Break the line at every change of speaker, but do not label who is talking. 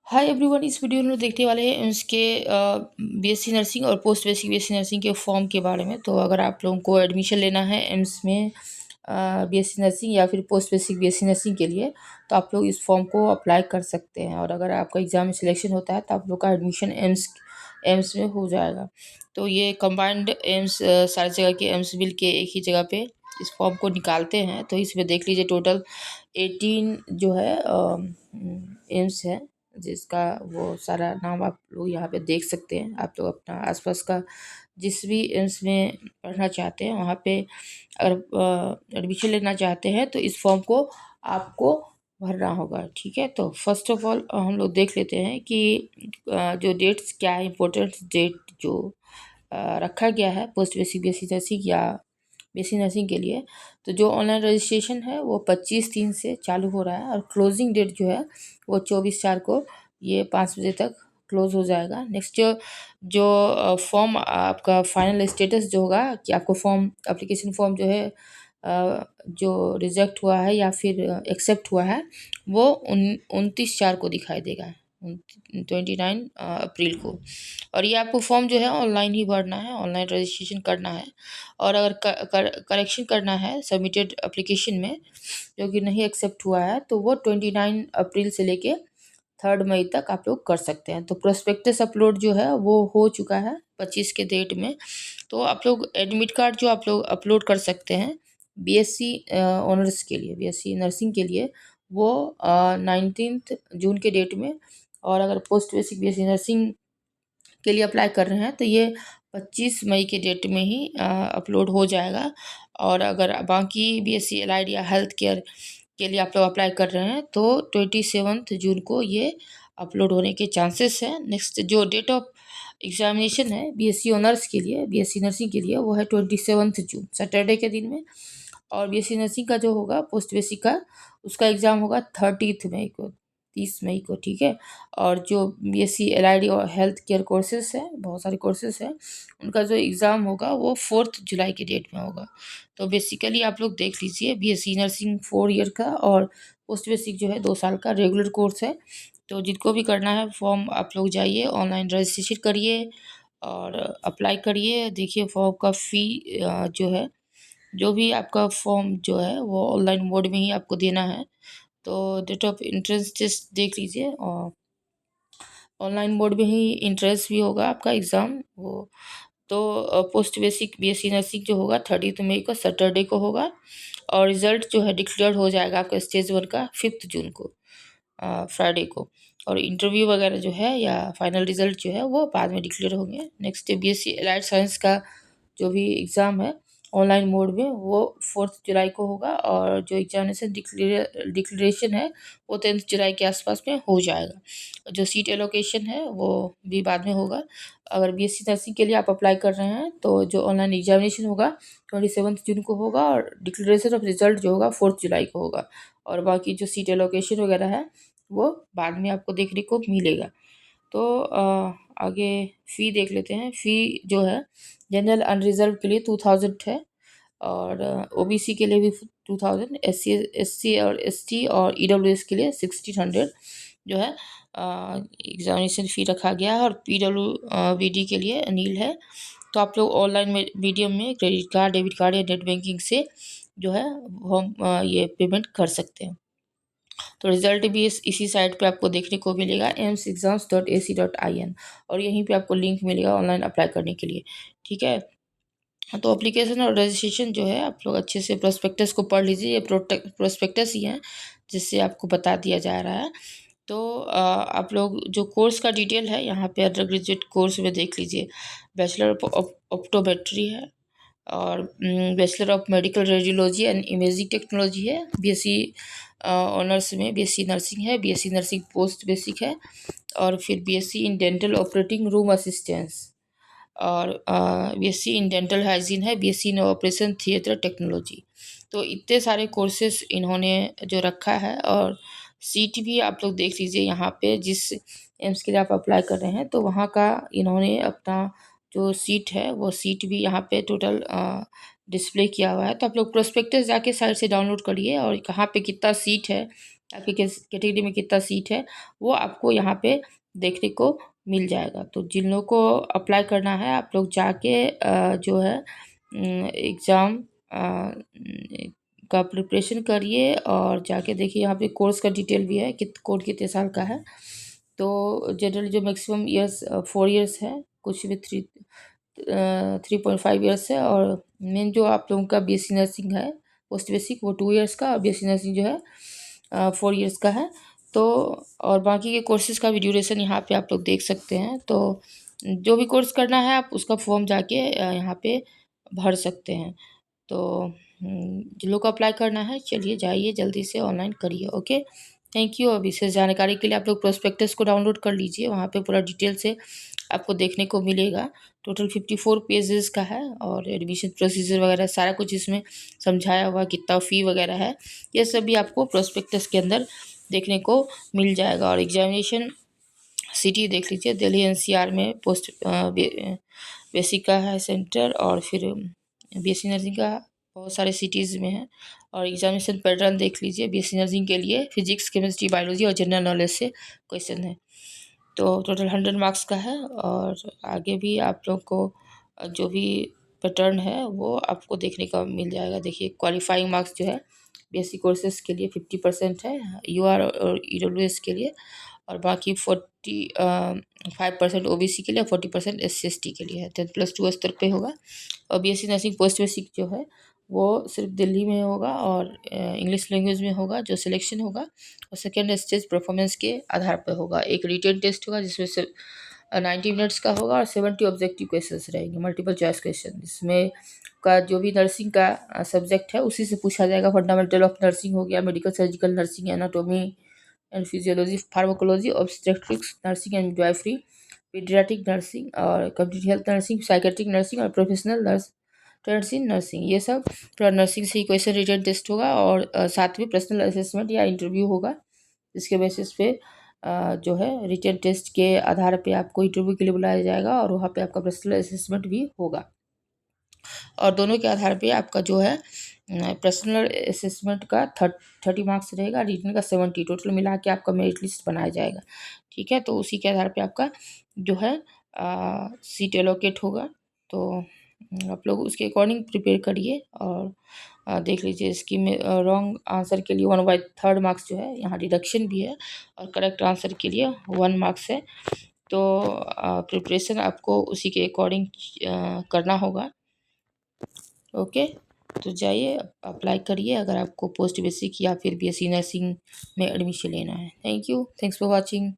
Hi everyone, इस video में हम लोग देखने वाले हैं एम्स के बीएससी नर्सिंग और पोस्ट बेसिक बीएससी नर्सिंग के फॉर्म के बारे में। तो अगर आप लोगों को एडमिशन लेना है एम्स में बीएससी नर्सिंग या फिर पोस्ट बेसिक बीएससी नर्सिंग के लिए, तो आप लोग इस फॉर्म को अप्लाई कर सकते हैं। और अगर आपका एग्ज़ाम में सिलेक्शन होता है तो आप लोग का एडमिशन एम्स में हो जाएगा। तो ये कंबाइंड एम्स सारी जगह के एम्स मिल के एक ही जगह पे इस फॉर्म को निकालते हैं। तो इसमें देख लीजिए टोटल 18 जो है एम्स है, जिसका वो सारा नाम आप लोग यहाँ पे देख सकते हैं। आप लोग अपना आसपास का जिस भी एम्स में पढ़ना चाहते हैं वहाँ पे अगर एडमिशन लेना चाहते हैं तो इस फॉर्म को आपको भरना होगा। ठीक है, तो फर्स्ट ऑफ ऑल हम लोग देख लेते हैं कि जो डेट्स क्या है, इम्पोर्टेंट डेट जो रखा गया है पोस्ट बेसिक बीएससी नर्सिंग या बीएससी नर्सिंग के लिए। तो जो ऑनलाइन रजिस्ट्रेशन है वो 25/3 से चालू हो रहा है और क्लोजिंग डेट जो है वो 24/4 को ये 5 बजे तक क्लोज हो जाएगा। नेक्स्ट जो फॉर्म आपका फाइनल स्टेटस जो होगा कि आपको फॉर्म एप्लीकेशन फॉर्म जो है जो रिजेक्ट हुआ है या फिर एक्सेप्ट हुआ है वो 29/4 को दिखाई देगा, 29 अप्रैल को। और ये आपको फॉर्म जो है ऑनलाइन ही भरना है, ऑनलाइन रजिस्ट्रेशन करना है। और अगर करेक्शन करना है सबमिटेड एप्लीकेशन में जो कि नहीं एक्सेप्ट हुआ है तो वो 29 अप्रैल से लेके 3 मई तक आप लोग कर सकते हैं। तो प्रोस्पेक्टस अपलोड जो है वो हो चुका है 25 के डेट में। तो आप लोग एडमिट कार्ड जो आप लोग अपलोड कर सकते हैं बीएससी ऑनर्स के लिए, बीएससी नर्सिंग के लिए, वो 19 जून के डेट में। और अगर पोस्ट बेसिक बीएससी नर्सिंग के लिए अप्लाई कर रहे हैं तो ये 25 मई के डेट में ही अपलोड हो जाएगा। और अगर बाकी बीएससी एलाइड या हेल्थ केयर के लिए आप लोग अप्लाई कर रहे हैं तो 27 जून को ये अपलोड होने के चांसेस हैं। नेक्स्ट जो डेट ऑफ एग्जामिनेशन है बीएससी ऑनर्स के लिए, बीएससी नर्सिंग के लिए, वो है 27 जून सैटरडे के दिन में। और बीएससी नर्सिंग का जो होगा पोस्ट बेसिक का, उसका एग्ज़ाम होगा 30 मई को, 30 मई को। ठीक है, और जो बीएससी एलआईडी और हेल्थ केयर कोर्सेज हैं, बहुत सारे कोर्सेज हैं, उनका जो एग्ज़ाम होगा वो 4 जुलाई के डेट में होगा। तो बेसिकली आप लोग देख लीजिए बीएससी नर्सिंग 4 ईयर का और पोस्ट बेसिक जो है 2 साल का रेगुलर कोर्स है। तो जिनको भी करना है फॉर्म आप लोग जाइए, ऑनलाइन रजिस्ट्रेशन करिए और अप्लाई करिए। देखिए फॉर्म का फ़ी जो है, जो भी आपका फॉर्म जो है वो ऑनलाइन मोड में ही आपको देना है। तो डेट ऑफ एंट्रेंस टेस्ट देख लीजिए और ऑनलाइन मोड में ही इंट्रेंस भी होगा आपका एग्ज़ाम वो। तो पोस्ट बेसिक बीएससी नर्सिंग जो होगा 30 मई को सैटरडे को होगा। और रिज़ल्ट जो है डिक्लेयर हो जाएगा आपका स्टेज 1 का 5 जून को, फ्राइडे को। और इंटरव्यू वगैरह जो है या फाइनल रिज़ल्ट जो है वो बाद में डिक्लेयर होंगे। नेक्स्ट बीएससी एलाइड साइंस का जो भी एग्ज़ाम है ऑनलाइन मोड में वो 4 जुलाई को होगा। और जो एग्जामिनेशन डिक्लेरेशन है वो 10 जुलाई के आसपास में हो जाएगा। जो सीट एलोकेशन है वो भी बाद में होगा। अगर बीएससी नर्सिंग के लिए आप अप्लाई कर रहे हैं तो जो ऑनलाइन एग्जामिनेशन होगा 27 जून को होगा और डिक्लेरेशन ऑफ रिजल्ट जो होगा 4 जुलाई को होगा। और बाकी जो सीट एलोकेशन वगैरह है वो बाद में आपको देखने को मिलेगा। तो आगे फ़ी देख लेते हैं। फ़ी जो है जनरल अनरिज़र्व के लिए 2000 है और ओबीसी के लिए भी 2000, एससी और एसटी और ईडब्ल्यूएस के लिए 1600 जो है एग्जामिनेशन फ़ी रखा गया है। और पीडब्ल्यूबीडी के लिए अनिल है। तो आप लोग ऑनलाइन में मीडियम में क्रेडिट कार्ड, डेबिट कार्ड या नेट बैंकिंग से जो है हम ये पेमेंट कर सकते हैं। तो रिज़ल्ट भी इसी साइट पे आपको देखने को मिलेगा emsexams.ac.in, और यहीं पे आपको लिंक मिलेगा ऑनलाइन अप्लाई करने के लिए। ठीक है, तो एप्लीकेशन और रजिस्ट्रेशन जो है आप लोग अच्छे से प्रोस्पेक्टस को पढ़ लीजिए। ये प्रोस्पेक्टस ही है जिससे आपको बता दिया जा रहा है। तो आप लोग जो कोर्स का डिटेल है यहाँ पे अंडर ग्रेजुएट कोर्स में देख लीजिए। बैचलर ऑफ ऑप्टोमेट्री है और bachelor of medical radiology and imaging technology है। बीएससी ऑनर्स में बीएससी नर्सिंग है, बीएससी नर्सिंग पोस्ट बेसिक है, और फिर BSc in dental operating room assistance, और बीएससी इन डेंटल हाइजीन है, BSc in operation theatre technology. तो इतने सारे कोर्सेज इन्होंने जो रखा है। और सीट भी आप लोग देख लीजिए यहाँ पे, जिस एम्स के लिए आप अप्लाई कर रहे हैं तो वहाँ का इन्होंने अपना जो सीट है वो सीट भी यहाँ पे टोटल डिस्प्ले किया हुआ है। तो आप लोग प्रोस्पेक्टस जाके साइट से डाउनलोड करिए और कहाँ पे कितना सीट है आपकी किस कैटेगरी में कितना सीट है वो आपको यहाँ पे देखने को मिल जाएगा। तो जिन लोगों को अप्लाई करना है आप लोग जाके जो है एग्ज़ाम का प्रिपरेशन करिए और जाके देखिए यहाँ पे कोर्स का डिटेल भी है कि कोर्स कितने साल का है। तो जनरली जो मैक्सिमम ईयर्स 4 ईयर्स है, कुछ भी 3.5 ईयर्स है, और मेन जो आप लोगों का बीएससी नर्सिंग है पोस्ट बेसिक वो 2 ईयर्स का, और बीएससी नर्सिंग जो है 4 ईयर्स का है। तो और बाकी के कोर्सेज़ का भी ड्यूरेशन यहाँ पे आप लोग देख सकते हैं। तो जो भी कोर्स करना है आप उसका फॉर्म जाके यहाँ पे भर सकते हैं। तो जिन लोग को अप्लाई करना है चलिए जाइए जल्दी से ऑनलाइन करिए। Okay, thank you. और विशेष जानकारी के लिए आप लोग प्रोस्पेक्टस को डाउनलोड कर लीजिए, वहाँ पे पूरा डिटेल से आपको देखने को मिलेगा। टोटल 54 पेजेस का है और एडमिशन प्रोसीजर वगैरह सारा कुछ इसमें समझाया हुआ, कितना फ़ी वगैरह है ये सब भी आपको प्रोस्पेक्टस के अंदर देखने को मिल जाएगा। और एग्जामिनेशन सिटी देख लीजिए, दिल्ली एनसीआर में पोस्ट बेसिक का है सेंटर, और फिर बीएससी नर्सिंग का बहुत सारे सिटीज़ में है। और एग्जामिनेशन पैटर्न देख लीजिए, बीएससी नर्सिंग के लिए फिजिक्स, केमिस्ट्री, बायोलॉजी और जनरल नॉलेज से क्वेश्चन है। तो टोटल 100 मार्क्स का है। और आगे भी आप लोग को जो भी पैटर्न है वो आपको देखने का मिल जाएगा। देखिए क्वालिफाइंग मार्क्स जो है बीएससी कोर्सेज के लिए 50% है, यूआर और ईडब्ल्यूएस के लिए, और बाकी 45% ओबीसी के लिए, 40% एससी/एसटी के लिए है। 10+2 स्तर पे होगा। और बीएससी नर्सिंग पोस्ट बेसिक जो है वो सिर्फ दिल्ली में होगा और इंग्लिश लैंग्वेज में होगा जो सिलेक्शन होगा, और सेकेंड स्टेज परफॉर्मेंस के आधार पर होगा। एक रिटन टेस्ट होगा जिसमें से 90 मिनट्स का होगा, और 70 ऑब्जेक्टिव क्वेश्चंस रहेंगे, मल्टीपल चॉइस क्वेश्चन। इसमें का जो भी नर्सिंग का सब्जेक्ट है उसी से पूछा जाएगा। फंडामेंटल ऑफ नर्सिंग हो गया, medical surgical nursing, anatomy and physiology, pharmacology, obstetrics nursing and midwifery, paediatric nursing और community health nursing, psychiatric nursing और professional nurse trends in nursing, ये सब पूरा नर्सिंग से ही क्वेश्चन रिटन टेस्ट होगा। और साथ में पर्सनल असेसमेंट या इंटरव्यू होगा, जिसके बेसिस पे जो है रिटन टेस्ट के आधार पे आपको इंटरव्यू के लिए बुलाया जाएगा, और वहाँ पे आपका पर्सनल असेसमेंट भी होगा। और दोनों के आधार पे आपका जो है पर्सनल असेसमेंट का 30 मार्क्स रहेगा, रिटन का 70, टोटल मिला के आपका मेरिट लिस्ट बनाया जाएगा। ठीक है, तो उसी के आधार पे आपका जो है सीट एलोकेट होगा। तो आप लोग उसके अकॉर्डिंग प्रिपेयर करिए। और देख लीजिए इसकी में रॉन्ग आंसर के लिए 1/3 मार्क्स जो है यहाँ डिडक्शन भी है, और करेक्ट आंसर के लिए 1 मार्क्स है। तो प्रिपरेशन आपको उसी के अकॉर्डिंग करना होगा। ओके, तो जाइए अप्लाई करिए अगर आपको पोस्ट बेसिक या फिर बीएससी नर्सिंग में एडमिशन लेना है। Thank you, thanks for watching.